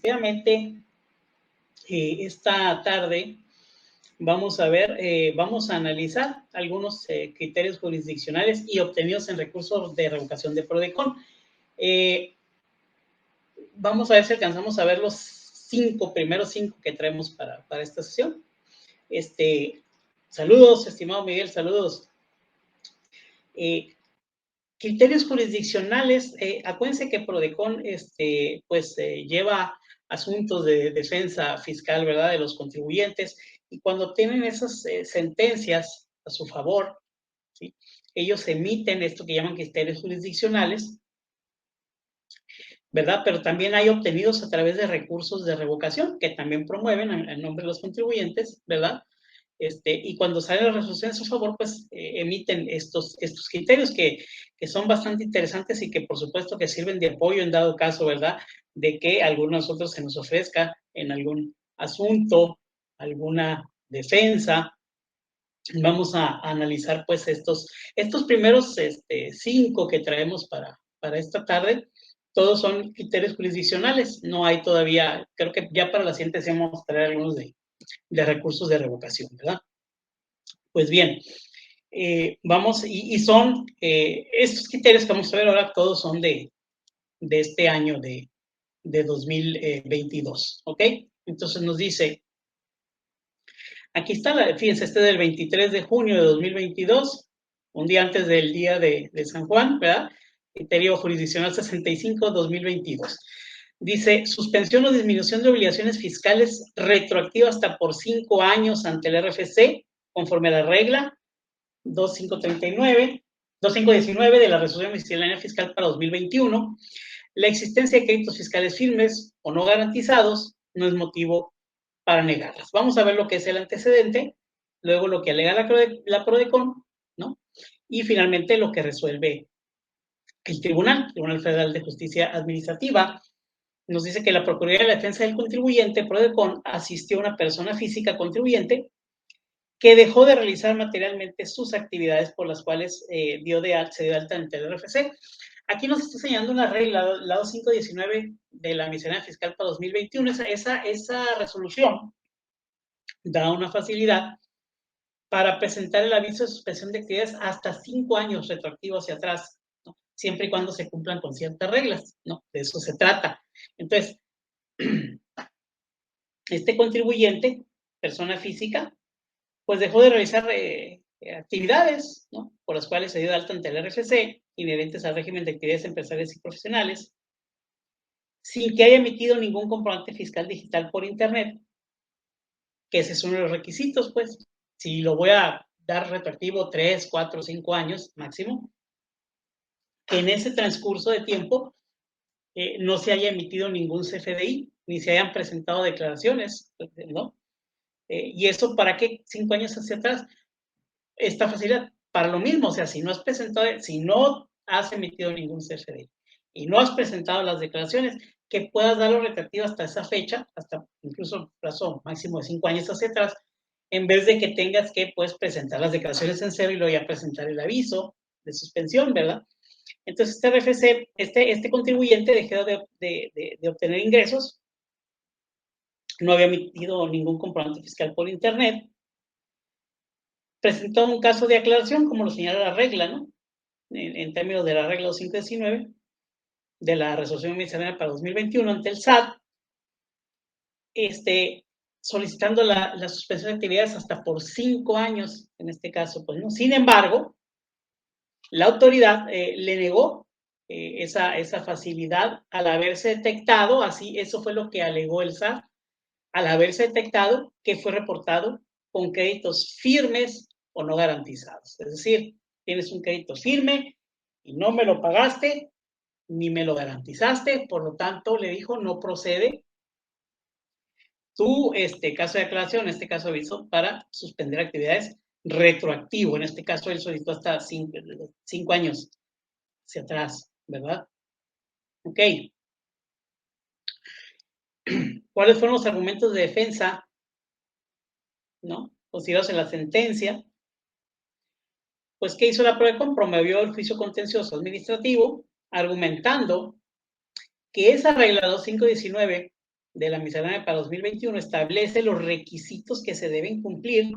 efectivamente, esta tarde vamos a ver, vamos a analizar algunos criterios jurisdiccionales y obtenidos en recursos de revocación de PRODECON. Vamos a ver si alcanzamos a ver los primeros cinco que traemos para esta sesión. Saludos, estimado Miguel, saludos. Criterios jurisdiccionales, acuérdense que PRODECON lleva asuntos de defensa fiscal, ¿verdad?, de los contribuyentes, y cuando tienen esas sentencias a su favor, ¿sí?, ellos emiten esto que llaman criterios jurisdiccionales, ¿verdad? Pero también hay obtenidos a través de recursos de revocación, que también promueven en nombre de los contribuyentes, ¿verdad? Y cuando sale la resolución a su favor, pues emiten estos criterios que son bastante interesantes y que por supuesto que sirven de apoyo en dado caso, ¿verdad?, de que a alguno de nosotros se nos ofrezca en algún asunto, alguna defensa. Vamos a analizar pues estos primeros 5 que traemos para esta tarde. Todos son criterios jurisdiccionales, no hay todavía, creo que ya para la siguiente vamos a traer algunos de recursos de revocación, ¿verdad? Pues bien, vamos, y son estos criterios que vamos a ver ahora, todos son de este año de 2022, ¿ok? Entonces nos dice, aquí está, fíjense, del 23 de junio de 2022, un día antes del día de San Juan, ¿verdad? Criterio jurisdiccional 65-2022. Dice, suspensión o disminución de obligaciones fiscales retroactiva hasta por 5 años ante el RFC, conforme a la regla 2519 de la resolución miscelánea fiscal para 2021. La existencia de créditos fiscales firmes o no garantizados no es motivo para negarlas. Vamos a ver lo que es el antecedente, luego lo que alega la PRODECON, ¿no? Y finalmente lo que resuelve el Tribunal Federal de Justicia Administrativa. Nos dice que la Procuraduría de la Defensa del Contribuyente, PRODECON, asistió a una persona física contribuyente que dejó de realizar materialmente sus actividades por las cuales se dio de alta ante el RFC. Aquí nos está enseñando una regla, la 2519 de la miscelánea fiscal para 2021. Esa resolución da una facilidad para presentar el aviso de suspensión de actividades hasta 5 años retroactivo hacia atrás, ¿no?, siempre y cuando se cumplan con ciertas reglas, ¿no? De eso se trata. Entonces, este contribuyente, persona física, pues dejó de realizar actividades, ¿no?, por las cuales se dio de alta ante el RFC, inherentes al régimen de actividades empresariales y profesionales, sin que haya emitido ningún comprobante fiscal digital por Internet, que ese es uno de los requisitos, pues. Si lo voy a dar retroactivo 3, 4, 5 años máximo, que en ese transcurso de tiempo no se haya emitido ningún CFDI, ni se hayan presentado declaraciones, ¿no? ¿Y eso para qué? 5 años hacia atrás. Esta facilidad, para lo mismo, o sea, si no has emitido ningún CFDI y no has presentado las declaraciones, que puedas darlo retroactivo hasta esa fecha, hasta incluso plazo máximo de 5 años hacia atrás, en vez de que tengas que, pues, presentar las declaraciones en cero y luego ya presentar el aviso de suspensión, ¿verdad? Entonces, este RFC, este contribuyente dejó de obtener ingresos, no había emitido ningún comprobante fiscal por Internet, presentó un caso de aclaración, como lo señala la regla, ¿no?, en términos de la regla 2519 de la resolución miscelánea para 2021 ante el SAT, solicitando la suspensión de actividades hasta por 5 años, en este caso, pues, ¿no? Sin embargo, la autoridad le negó esa facilidad al haberse detectado, así, eso fue lo que alegó el SAT, al haberse detectado que fue reportado con créditos firmes o no garantizados. Es decir, tienes un crédito firme y no me lo pagaste, ni me lo garantizaste, por lo tanto, le dijo, no procede tu caso de aclaración, este caso de aviso, para suspender actividades retroactivo. En este caso, él solicitó hasta 5 años hacia atrás, ¿verdad? Ok. ¿Cuáles fueron los argumentos de defensa, ¿no?, considerados en la sentencia? Pues, ¿qué hizo la PRODECON? Promovió el juicio contencioso administrativo, argumentando que esa regla 2519 de la miscelánea para 2021 establece los requisitos que se deben cumplir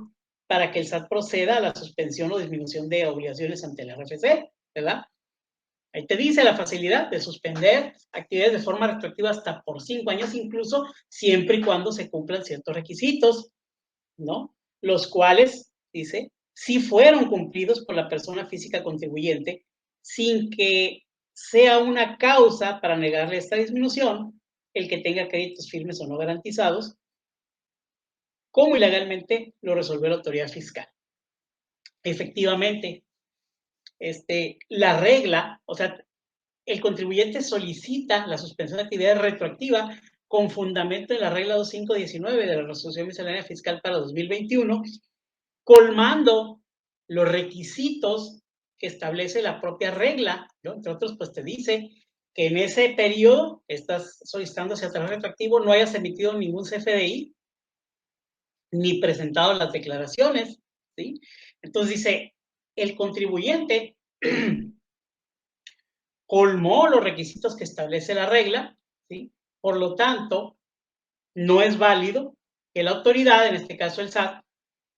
para que el SAT proceda a la suspensión o disminución de obligaciones ante el RFC, ¿verdad? Ahí te dice la facilidad de suspender actividades de forma retroactiva hasta por 5 años, incluso siempre y cuando se cumplan ciertos requisitos, ¿no? Los cuales, dice, sí fueron cumplidos por la persona física contribuyente sin que sea una causa para negarle esta disminución el que tenga créditos firmes o no garantizados, como ilegalmente lo resolvió la autoridad fiscal. Efectivamente, la regla, o sea, el contribuyente solicita la suspensión de actividad retroactiva con fundamento en la regla 2519 de la resolución miscelánea fiscal para 2021, colmando los requisitos que establece la propia regla, ¿no? Entre otros, pues te dice que en ese periodo estás solicitando hacia atrás retroactivo, no hayas emitido ningún CFDI, ni presentado las declaraciones, ¿sí? Entonces dice, el contribuyente colmó los requisitos que establece la regla, ¿sí? Por lo tanto, no es válido que la autoridad, en este caso el SAT,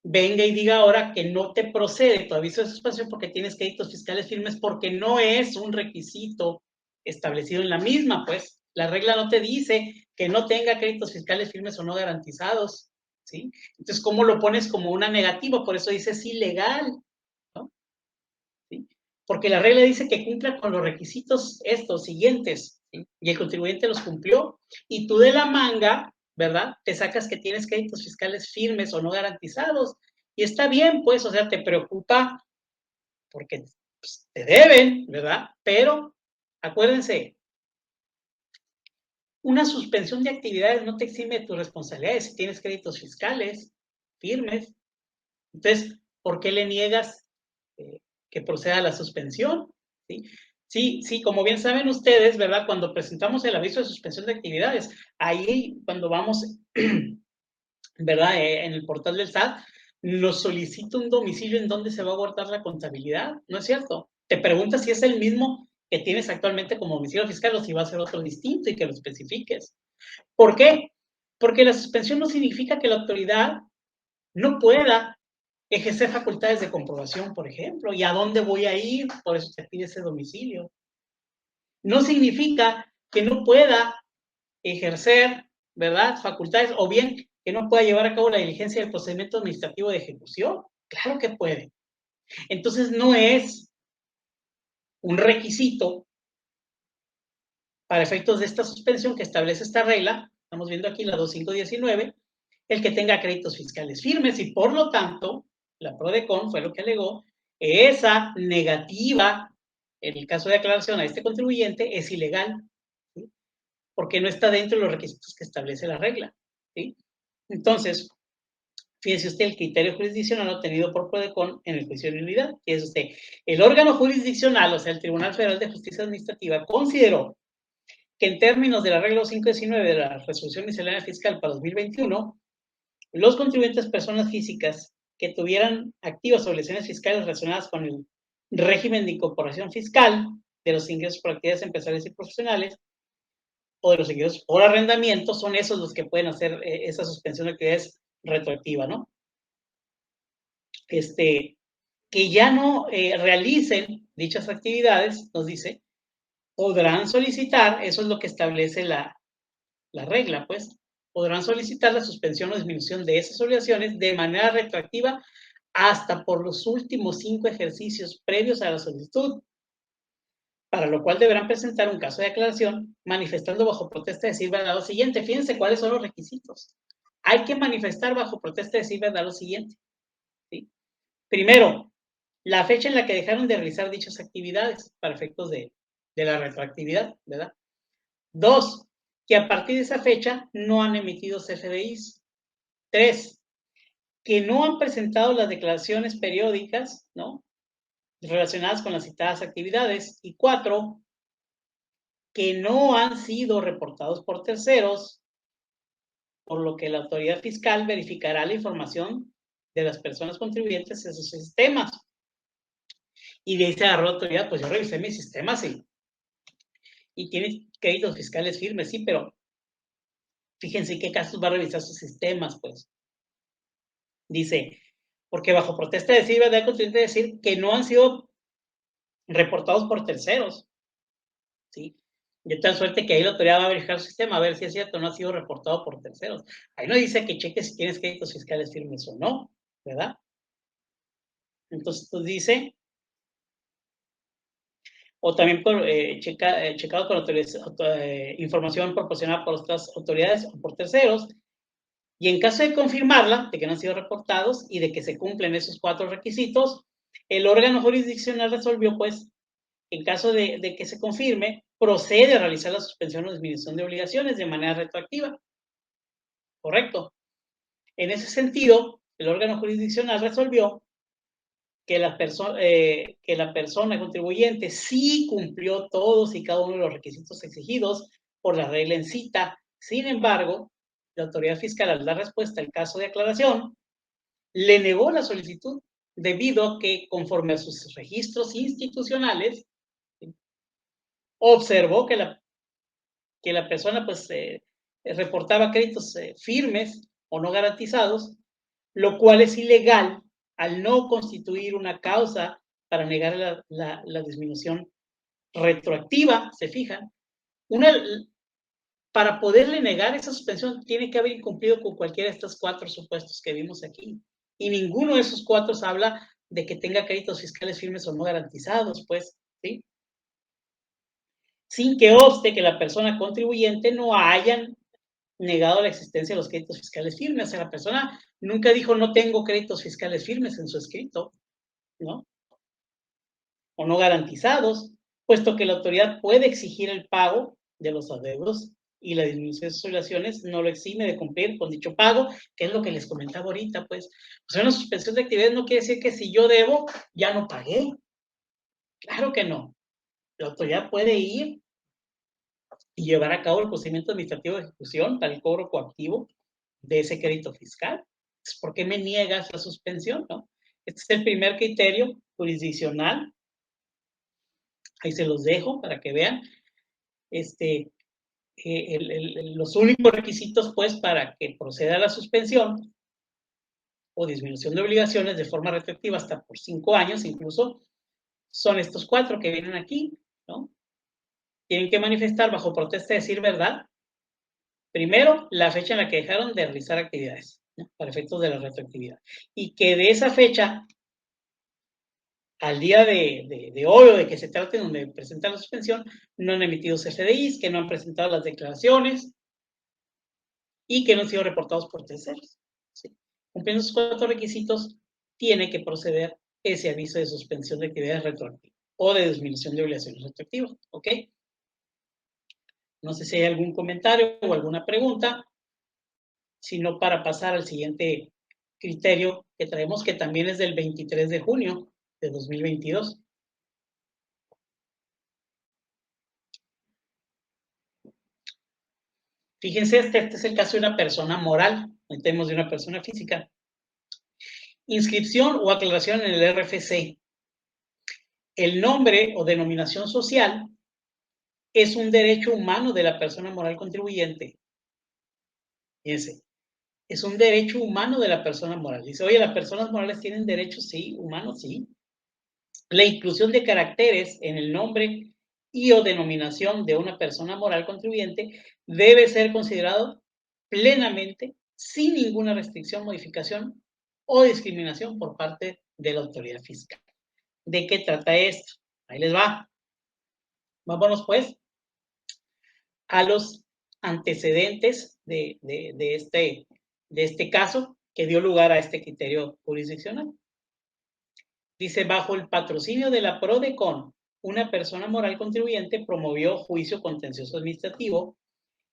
venga y diga ahora que no te procede tu aviso de suspensión porque tienes créditos fiscales firmes, porque no es un requisito establecido en la misma, pues. La regla no te dice que no tenga créditos fiscales firmes o no garantizados, ¿sí? Entonces, ¿cómo lo pones como una negativa? Por eso dice es ilegal, ¿no? ¿Sí? Porque la regla dice que cumpla con los requisitos estos siguientes, ¿sí? Y el contribuyente los cumplió, y tú de la manga, ¿verdad? Te sacas que tienes créditos fiscales firmes o no garantizados, y está bien, pues, o sea, te preocupa porque pues, te deben, ¿verdad? Pero acuérdense, una suspensión de actividades no te exime de tus responsabilidades si tienes créditos fiscales firmes. Entonces, ¿por qué le niegas que proceda a la suspensión? ¿Sí? Sí, sí, como bien saben ustedes, ¿verdad? Cuando presentamos el aviso de suspensión de actividades, ahí cuando vamos, ¿verdad? En el portal del SAT, nos solicita un domicilio en donde se va a guardar la contabilidad, ¿no es cierto? Te pregunta si es el mismo que tienes actualmente como domicilio fiscal o si va a ser otro distinto y que lo especifiques. ¿Por qué? Porque la suspensión no significa que la autoridad no pueda ejercer facultades de comprobación, por ejemplo, y a dónde voy a ir, por eso te pide ese domicilio. No significa que no pueda ejercer, ¿verdad?, facultades, o bien que no pueda llevar a cabo la diligencia del procedimiento administrativo de ejecución. Claro que puede. Entonces, no es un requisito para efectos de esta suspensión que establece esta regla, estamos viendo aquí la 2519, el que tenga créditos fiscales firmes y por lo tanto, la PRODECON fue lo que alegó, esa negativa, en el caso de aclaración a este contribuyente, es ilegal, ¿sí? Porque no está dentro de los requisitos que establece la regla, ¿sí? Entonces, fíjese usted el criterio jurisdiccional obtenido por PRODECON en el juicio de nulidad, que es usted, el órgano jurisdiccional, o sea, el Tribunal Federal de Justicia Administrativa, consideró que en términos de la regla 519 de la resolución miscelánea fiscal para 2021, los contribuyentes personas físicas que tuvieran activas obligaciones fiscales relacionadas con el régimen de incorporación fiscal de los ingresos por actividades empresariales y profesionales o de los ingresos por arrendamiento son esos los que pueden hacer esa suspensión de actividades retroactiva, ¿no? Que ya no realicen dichas actividades, nos dice, podrán solicitar, eso es lo que establece la regla, pues, podrán solicitar la suspensión o disminución de esas obligaciones de manera retroactiva hasta por los últimos 5 ejercicios previos a la solicitud, para lo cual deberán presentar un caso de aclaración manifestando bajo protesta de decir verdad lo siguiente. Fíjense cuáles son los requisitos. Hay que manifestar bajo protesta de decir verdad lo siguiente, ¿sí? Primero, la fecha en la que dejaron de realizar dichas actividades para efectos de la retroactividad, ¿verdad? 2, que a partir de esa fecha no han emitido CFDIs. 3, que no han presentado las declaraciones periódicas, ¿no?, relacionadas con las citadas actividades. Y 4, que no han sido reportados por terceros, por lo que la autoridad fiscal verificará la información de las personas contribuyentes en sus sistemas. Y de ahí se agarró la autoridad, pues yo revisé mis sistemas y tiene créditos fiscales firmes, sí, pero Fíjense qué casos va a revisar sus sistemas, pues. Dice, porque bajo protesta de decir verdad constituye decir que no han sido reportados por terceros, ¿sí? De tal suerte que ahí la autoridad va a verificar su sistema, a ver si es cierto, no ha sido reportado por terceros. Ahí no dice que cheque si tienes créditos fiscales firmes o no, ¿verdad? Entonces, pues dice, o también por, checado con información proporcionada por otras autoridades o por terceros, y en caso de confirmarla, de que no han sido reportados y de que se cumplen esos 4 requisitos, el órgano jurisdiccional resolvió, pues, en caso de que se confirme, procede a realizar la suspensión o disminución de obligaciones de manera retroactiva. ¿Correcto? En ese sentido, el órgano jurisdiccional resolvió que la persona contribuyente sí cumplió todos y cada uno de los requisitos exigidos por la regla en cita. Sin embargo, la autoridad fiscal, al dar respuesta al caso de aclaración, le negó la solicitud debido a que, conforme a sus registros institucionales, observó que la persona pues reportaba créditos firmes o no garantizados, lo cual es ilegal al no constituir una causa para negar la disminución retroactiva, ¿se fijan? Para poderle negar esa suspensión tiene que haber incumplido con cualquiera de estos 4 supuestos que vimos aquí. Y ninguno de esos 4 habla de que tenga créditos fiscales firmes o no garantizados, pues, ¿sí? Sin que obste que la persona contribuyente no hayan negado la existencia de los créditos fiscales firmes. O sea, la persona nunca dijo no tengo créditos fiscales firmes en su escrito, ¿no? O no garantizados, puesto que la autoridad puede exigir el pago de los adeudos y la disminución de sus obligaciones no lo exime de cumplir con dicho pago, que es lo que les comentaba ahorita, pues. O sea, una suspensión de actividades no quiere decir que si yo debo, ya no pagué. Claro que no. La autoridad puede ir y llevar a cabo el procedimiento administrativo de ejecución para el cobro coactivo de ese crédito fiscal. ¿Por qué me niegas la suspensión? ¿No? Este es el primer criterio jurisdiccional. Ahí se los dejo para que vean. Los únicos requisitos, pues, para que proceda a la suspensión o disminución de obligaciones de forma retroactiva hasta por 5 años, incluso, son estos 4 que vienen aquí, ¿no? Tienen que manifestar bajo protesta de decir verdad. Primero, la fecha en la que dejaron de realizar actividades, ¿no? Para efectos de la retroactividad. Y que de esa fecha al día de hoy o de que se trate donde presentan la suspensión, no han emitido CFDIs, que no han presentado las declaraciones y que no han sido reportados por terceros. ¿Sí? Cumpliendo esos 4 requisitos, tiene que proceder ese aviso de suspensión de actividades retroactivas o de disminución de obligaciones retroactivas. ¿Ok? No sé si hay algún comentario o alguna pregunta, sino para pasar al siguiente criterio que traemos, que también es del 23 de junio de 2022. Fíjense, este es el caso de una persona moral, no tenemos de una persona física. Inscripción o aclaración en el RFC. El nombre o denominación social es un derecho humano de la persona moral contribuyente. Fíjense, es un derecho humano de la persona moral. Dice, oye, ¿las personas morales tienen derechos? Sí, humanos, sí. La inclusión de caracteres en el nombre y o denominación de una persona moral contribuyente debe ser considerado plenamente, sin ninguna restricción, modificación o discriminación por parte de la autoridad fiscal. ¿De qué trata esto? Ahí les va. Vámonos pues a los antecedentes de este caso que dio lugar a este criterio jurisdiccional. Dice, bajo el patrocinio de la PRODECON, una persona moral contribuyente promovió juicio contencioso administrativo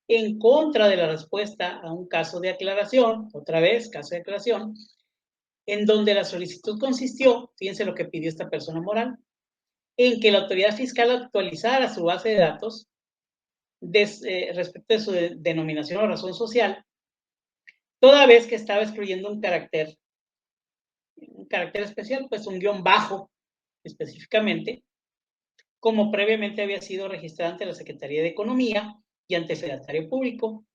en contra de la respuesta a un caso de aclaración, otra vez, caso de aclaración, en donde la solicitud consistió, fíjense lo que pidió esta persona moral, en que la autoridad fiscal actualizara su base de datos respecto de su denominación o razón social, toda vez que estaba excluyendo un carácter especial, pues un guión bajo específicamente, como previamente había sido registrado ante la Secretaría de Economía y ante el Fedatario Público,